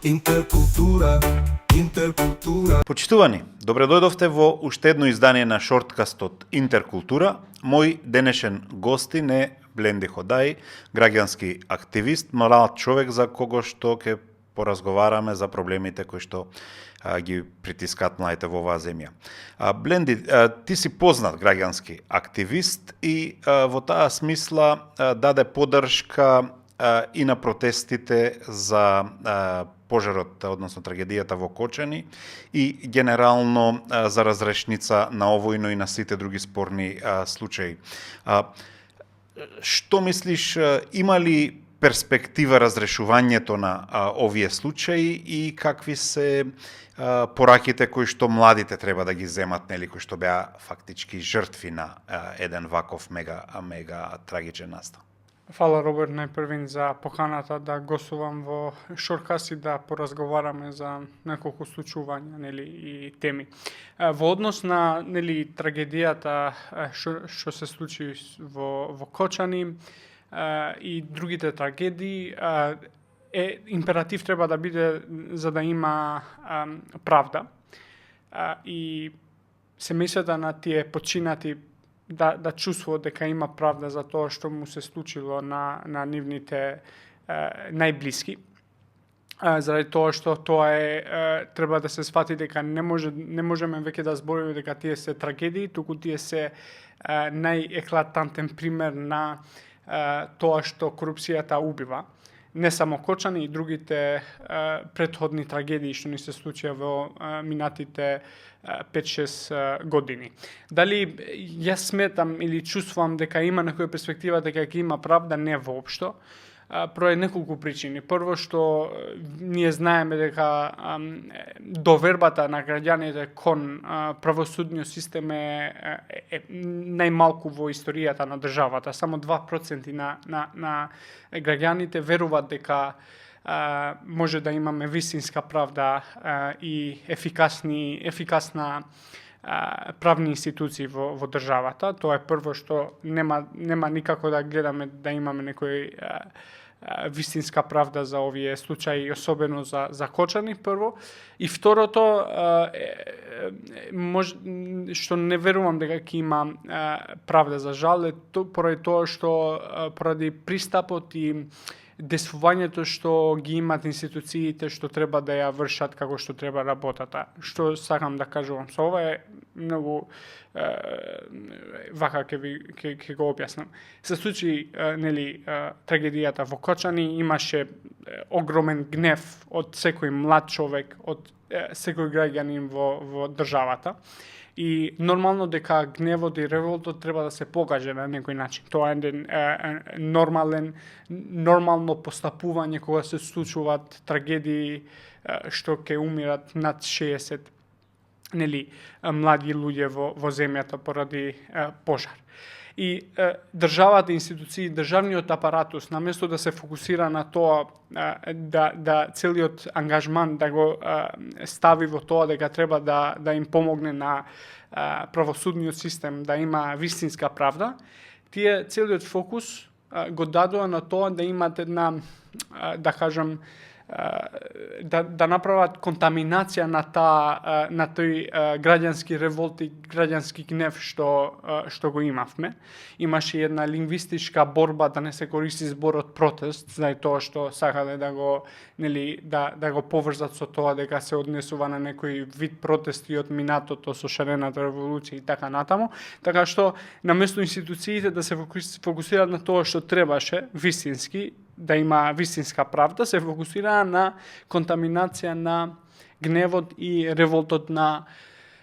Интеркултура, интеркултура. Почитувани, добре дојдовте во уште едно издание на шорткастот Интеркултура. Мој денешен гостин е Бленди Ходаи, граѓански активист, млад човек за кого што ќе поразговараме за проблемите кои што ги притискаат младите во оваа земја. Бленди, ти си познат граѓански активист и во таа смисла даде поддршка и на протестите за пожарот, односно трагедијата во Кочани и генерално за разрешница на овој, но и на сите други спорни случаи. Што мислиш, има ли перспектива разрешувањето на овие случаи и какви се пораките кои што младите треба да ги земат, нели, кои што беа фактички жртви на еден ваков мега трагичен настан? Фала, Роберт, најпрвин за поканата да гостувам во Шоркаст и да поразговараме за неколку случувања, нели, и теми. Во однос на, нели, трагедијата што се случи во Кочани и другите трагедии, императив треба да биде за да има правда. И семејствата на тие починати да чувствуваат дека има правда за тоа што му се случило на нивните најблиски. Заради тоа што тоа треба да се сфати дека не можеме веќе да збориме дека тие се трагедии, туку тие се најеклатантен пример на тоа што корупцијата убива. Не само Кочани и другите претходни трагедии што ни се случија во минатите 5-6 години. Дали јас сметам или чувствувам дека има некоја перспектива дека ќе има правда? Не воопшто. Поради неколку причини. Прво што ние знаеме дека довербата на граѓаните кон правосудниот систем е најмалку во историјата на државата. Само 2% на граѓаните веруваат дека може да имаме вистинска правда и ефикасна правни институции во државата. Тоа е прво што нема никако да гледаме да имаме некој вистинска правда за овие случаи, особено за Кочани, прво. И второто, што не верувам дека ќе има правда за жал, е поради тоа што поради пристапот и действувањето што ги имат институциите што треба да ја вршат како што треба работата. Што сакам да кажувам со ова е многу вака ќе го објаснам. Се случи, нели, трагедијата во Кочани, имаше огромен гнев од секој млад човек, од секој граѓанин во државата. И нормално дека гневот и револтот треба да се покаже на некој начин. Тоа е нормално постапување кога се случуваат трагедии што ќе умират над 60 млади луѓе во земјата поради пожар. И државата, институции, државниот апаратус, наместо да се фокусира на тоа да целиот ангажман да го стави во тоа дека треба да им помогне на правосудниот систем да има вистинска правда, тие целиот фокус го дадоа на тоа да имат една, да кажам, да направат контаминација на тој граѓански револт и граѓански гнев што го имавме. Имаше една лингвистичка борба да не се користи зборот протест, заради тоа што сакале да го поврзат со тоа дека се однесува на некој вид протести од минатото со шарената револуција и така натаму. Така што наместо институциите да се фокусираат на тоа што требаше вистински, да има вистинска правда, се фокусира на контаминација на гневот и револтот на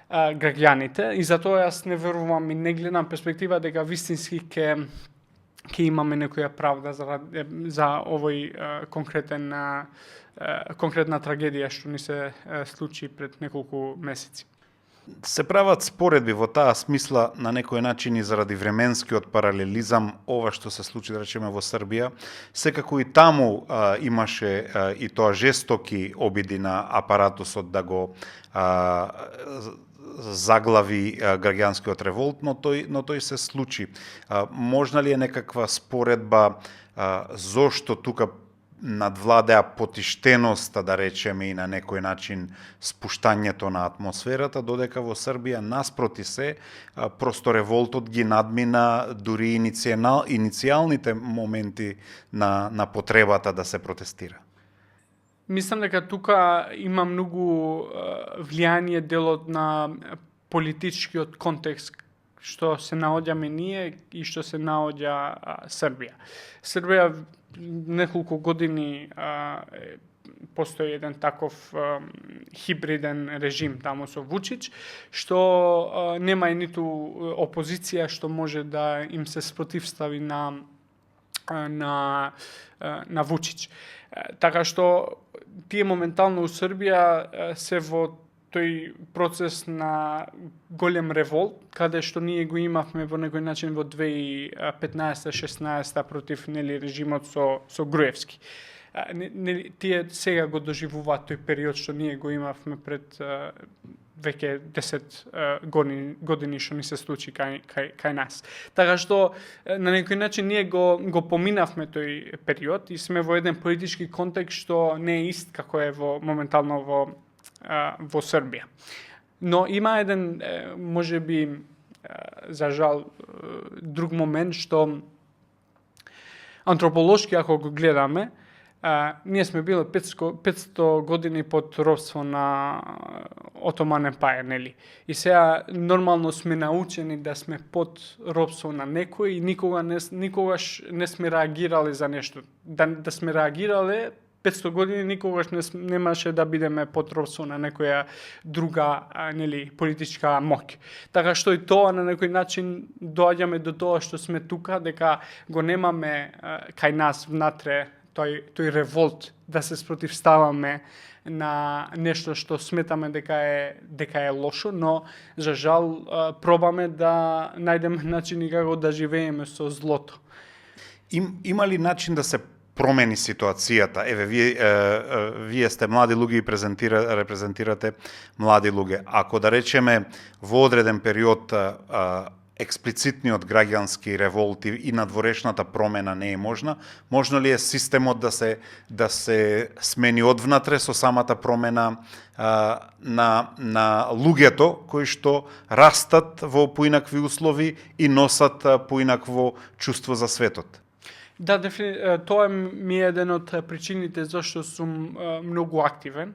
граѓаните. И затоа јас не верувам и не гледам перспектива дека вистински ќе имаме некоја правда за овој конкретна трагедија што ни се случи пред неколку месеци. Се прават споредби во таа смисла на некој начин и заради временскиот паралелизам, ова што се случи, да речеме, во Србија. Секако и таму имаше и тоа жестоки обиди на апаратусот да го заглави граѓанскиот револт, но тој се случи. Можна ли е некаква споредба зошто тука надвладеа потиштеноста, да речеме, и на некој начин спуштањето на атмосферата, додека во Србија наспроти се, просто револтот ги надмина дури иницијалните моменти на потребата да се протестира. Мислам дека тука има многу влијание делот на политичкиот контекст што се наоѓаме ние и што се наоѓа Србија. Србија неколку години постои еден таков хибриден режим таму со Вучич, што нема и ниту опозиција што може да им се спротивстави на Вучич. Така што тие моментално у Србија се во тој процес на голем револт, каде што ние го имавме во некој начин во 2015-16 против режимот со Груевски. Тие сега го доживуваат тој период што ние го имавме пред веќе 10 години што ни се случи кај нас. Така што на некој начин ние го поминавме тој период и сме во еден политички контекст што не е ист како е моментално во Србија. Но има еден, може би, за жал, друг момент што антрополошки, ако го гледаме, ние сме били 500 години под робство на Отоман Емпајер, нели? И сега нормално сме научени да сме под робство на некој и никогаш не сме реагирали за нешто. Да сме реагирале 500 години никогаш немаше да бидеме под робство на некоја друга политичка моќ. Така што и тоа на некој начин доаѓаме до тоа што сме тука, дека го немаме кај нас внатре тој револт да се спротивставаме на нешто што сметаме дека е лошо, но за жал пробаме да најдеме начини како да живееме со злото. Има ли начин да се промени ситуацијата? Еве, вие сте млади луѓе и репрезентирате млади луѓе. Ако да речеме во одреден период експлицитниот граѓански револт и надворешната промена не е можна, можно ли е системот да се смени одвнатре со самата промена на луѓето кои што растат во поинакви услови и носат поинакво чувство за светот? Да, тоа ми е еден од причините зашто сум многу активен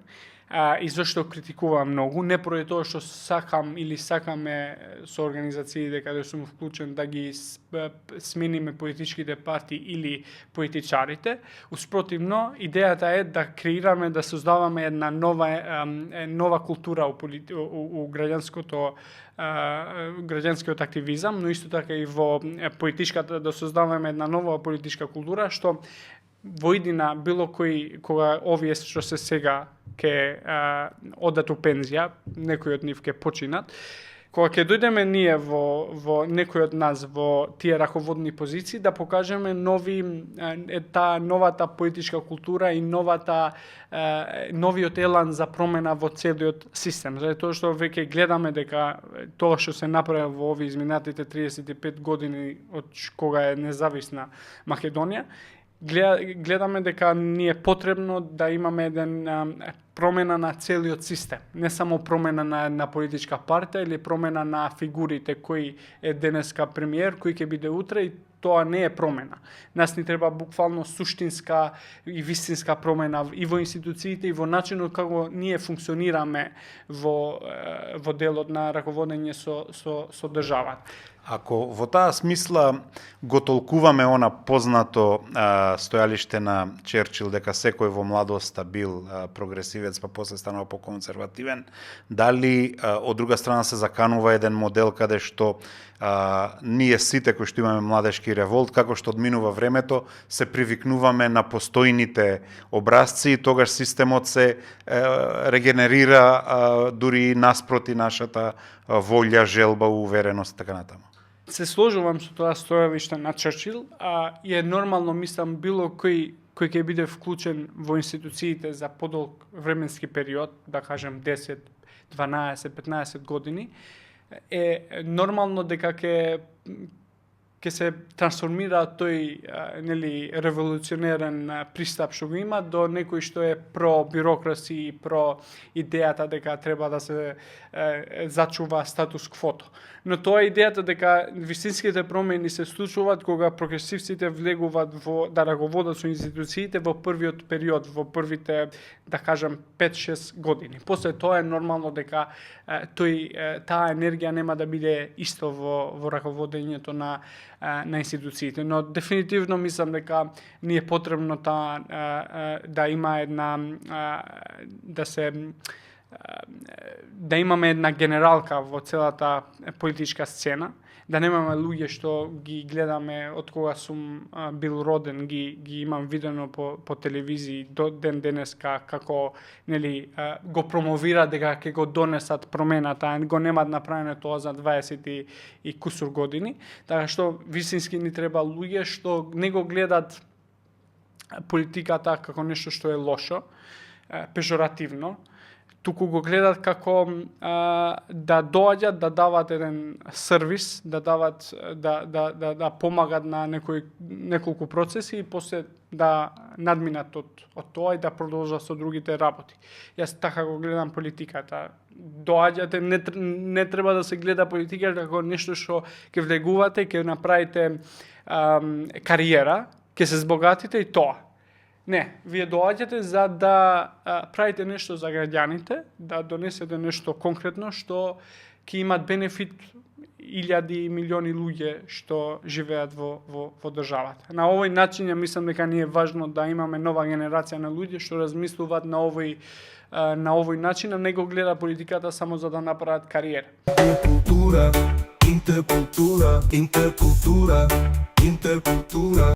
и зашто критикувам многу, не поради тоа што сакаме со организациите каде сум вклучен да ги смениме политичките партии или политичарите. Успротивно, идејата е да креираме, да создаваме една нова култура у граѓанскиот активизам, но исто така и во политичката, да создаваме една нова политичка култура, што во иднина било кој, кога овие што се сега ќе одат у пензија, некои од нив ќе починат, кога ќе дојдеме ние во некој од нас во тие раководни позиции, да покажеме новата политичка култура и новиот елан за промена во целиот систем. Затоа што веќе гледаме дека тоа што се направи во овие изминатите 35 години од кога е независна Македонија, гледаме дека ни е потребно да имаме еден промена на целиот систем, не само промена на една политичка партија или промена на фигурите кој е денеска премиер, кој ќе биде утре, и тоа не е промена. Нас ни треба буквално суштинска и вистинска промена и во институциите и во начинот како ние функционираме во делот на раководење со државата. Ако во таа смисла го толкуваме она познато стојалиште на Черчил дека секој во младоста бил прогресивец, па после станува поконзервативен, дали од друга страна се заканува еден модел каде што ние сите кои што имаме младешки револт, како што одминува времето, се привикнуваме на постојните образци и тогаш системот се регенерира дури наспроти нашата волја, желба, увереност и така натаму. Се сложувам со тоа стојалиште на Черчил, и е нормално, мислам, било кој ќе биде вклучен во институциите за подолг временски период, да кажем 10, 12, 15 години, е нормално дека ќе ќе се трансформира тој нели револуционерен пристап што го има до некој што е про бюрокраси и про идејата дека треба да се зачува статус квото. Но тоа е идејата дека вистинските промени се случуваат кога прогресивците влегуваат во да раговодат со институциите во првиот период, во првите, да кажам, 5-6 години. После тоа е нормално дека таа енергија нема да биде исто во раководењето на институциите, но дефинитивно мислам дека ни е потребно да има една да имаме една генералка во целата политичка сцена, да немаме луѓе што ги гледаме од кога сум бил роден, ги имам видено по телевизии до ден денеска како нели го промовира дека ќе го донесат промената, го немаат направено тоа за 20 и кусур години, така што вистински ни треба луѓе што не го гледат политиката како нешто што е лошо, пежоративно, туку го гледат како да доаѓат да дават еден сервис, да дават да помагат на неколку процеси и после да надминат од тоа и да продолжат со другите работи. Јас така го гледам политиката. Доаѓате, не треба да се гледа политиката како нешто што ќе влегувате, ќе направите кариера, ќе се збогатите и тоа. Не, вие доаѓате за да правите нешто за граѓаните, да донесете нешто конкретно што ќе имат бенефит илјади и милиони луѓе што живеат во државата. На овој начин ја мислам дека ни е важно да имаме нова генерација на луѓе што размислуваат на овој начин, а не го гледа политиката само за да направат кариера. Интеркултура, интеркултура, интеркултура, интеркултура.